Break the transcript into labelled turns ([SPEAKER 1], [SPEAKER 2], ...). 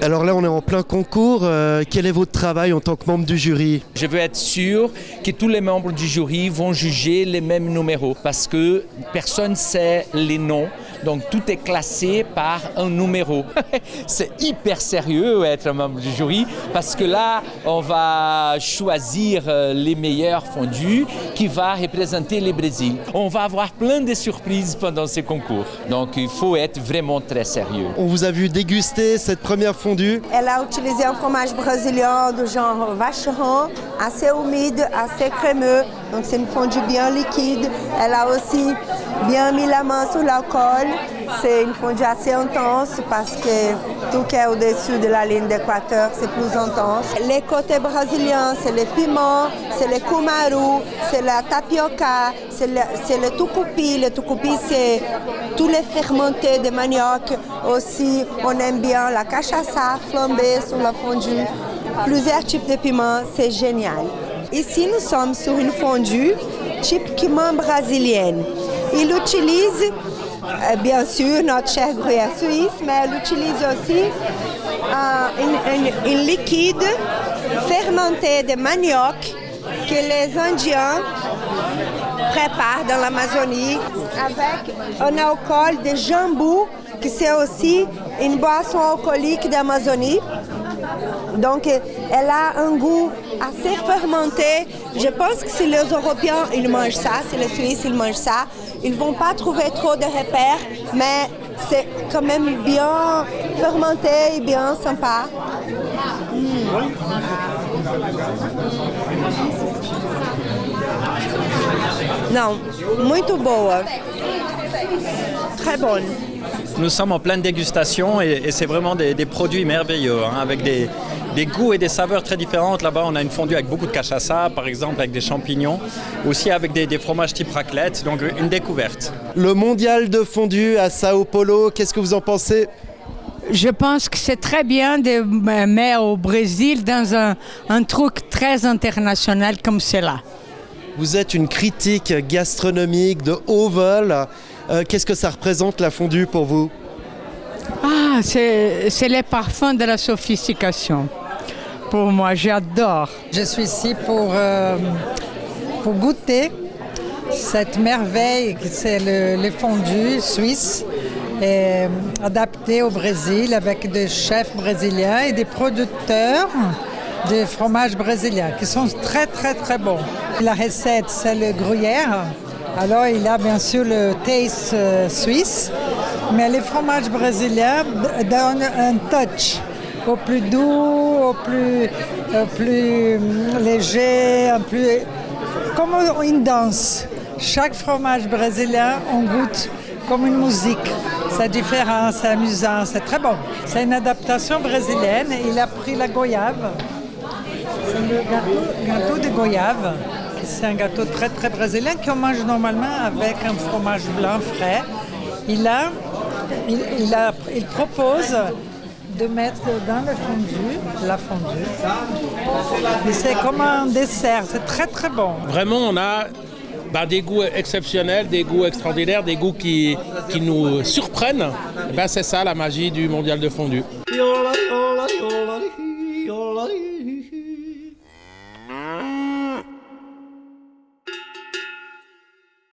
[SPEAKER 1] Alors là, on est en plein concours. Quel est votre travail en tant que membre du jury?
[SPEAKER 2] Je veux être sûr que tous les membres du jury vont juger les mêmes numéros parce que personne ne sait les noms. Donc tout est classé par un numéro. C'est hyper sérieux être membre du jury parce que là, on va choisir les meilleurs fondus qui va représenter le Brésil. On va avoir plein de surprises pendant ce concours. Donc il faut être vraiment très sérieux.
[SPEAKER 1] On vous a vu déguster cette première fondue.
[SPEAKER 3] Elle a utilisé un fromage brésilien du genre vacheron, assez humide, assez crémeux. Donc c'est une fondue bien liquide. Elle a aussi bien mis la main sur l'alcool. C'est une fondue assez intense parce que tout qui est au-dessus de la ligne d'équateur, c'est plus intense. Les côtés brésiliens, c'est les piments, c'est le cumaru, c'est la tapioca, c'est le tucupi. Le tucupi, c'est tous les fermentés de manioc. Aussi, on aime bien la cachaça flambée sur la fondue. Plusieurs types de piments, c'est génial. Ici, nous sommes sur une fondue typiquement brésilienne. Il utilise, bien sûr, notre cher gruyère suisse, mais elle utilise aussi un liquide fermenté de manioc que les Indiens préparent dans l'Amazonie avec un alcool de jambu, qui c'est aussi une boisson alcoolique d'Amazonie. Donc, elle a un goût assez fermenté. Je pense que si les Européens ils mangent ça, si les Suisses ils mangent ça, ils ne vont pas trouver trop de repères, mais c'est quand même bien fermenté et bien sympa. Non, muito boa. Très bonne.
[SPEAKER 4] Nous sommes en pleine dégustation et c'est vraiment des produits merveilleux, hein, avec des goûts et des saveurs très différentes. Là-bas, on a une fondue avec beaucoup de cachaça, par exemple, avec des champignons, aussi avec des fromages type raclette, donc une découverte.
[SPEAKER 1] Le mondial de fondue à Sao Paulo, qu'est-ce que vous en pensez?
[SPEAKER 5] Je pense que c'est très bien de mettre au Brésil dans un truc très international comme cela.
[SPEAKER 1] Vous êtes une critique gastronomique de haut vol. Qu'est-ce que ça représente la fondue pour vous?
[SPEAKER 5] Ah, c'est les parfums de la sophistication. Pour moi, j'adore.
[SPEAKER 6] Je suis ici pour goûter cette merveille, c'est le fondu suisse, adapté au Brésil avec des chefs brésiliens et des producteurs de fromages brésiliens qui sont très très très bons. La recette, c'est le gruyère. Alors, il a bien sûr le taste suisse, mais les fromages brésiliens donnent un touch au plus doux, au plus léger, comme une danse. Chaque fromage brésilien, on goûte comme une musique. C'est différent, c'est amusant, c'est très bon. C'est une adaptation brésilienne. Il a pris la goyave. C'est le gâteau de goyave. C'est un gâteau très très brésilien qu'on mange normalement avec un fromage blanc frais. Il propose de mettre dans la fondue. Et c'est comme un dessert, c'est très très bon.
[SPEAKER 7] Vraiment, on a des goûts exceptionnels, des goûts extraordinaires, des goûts qui nous surprennent. C'est ça la magie du mondial de fondue.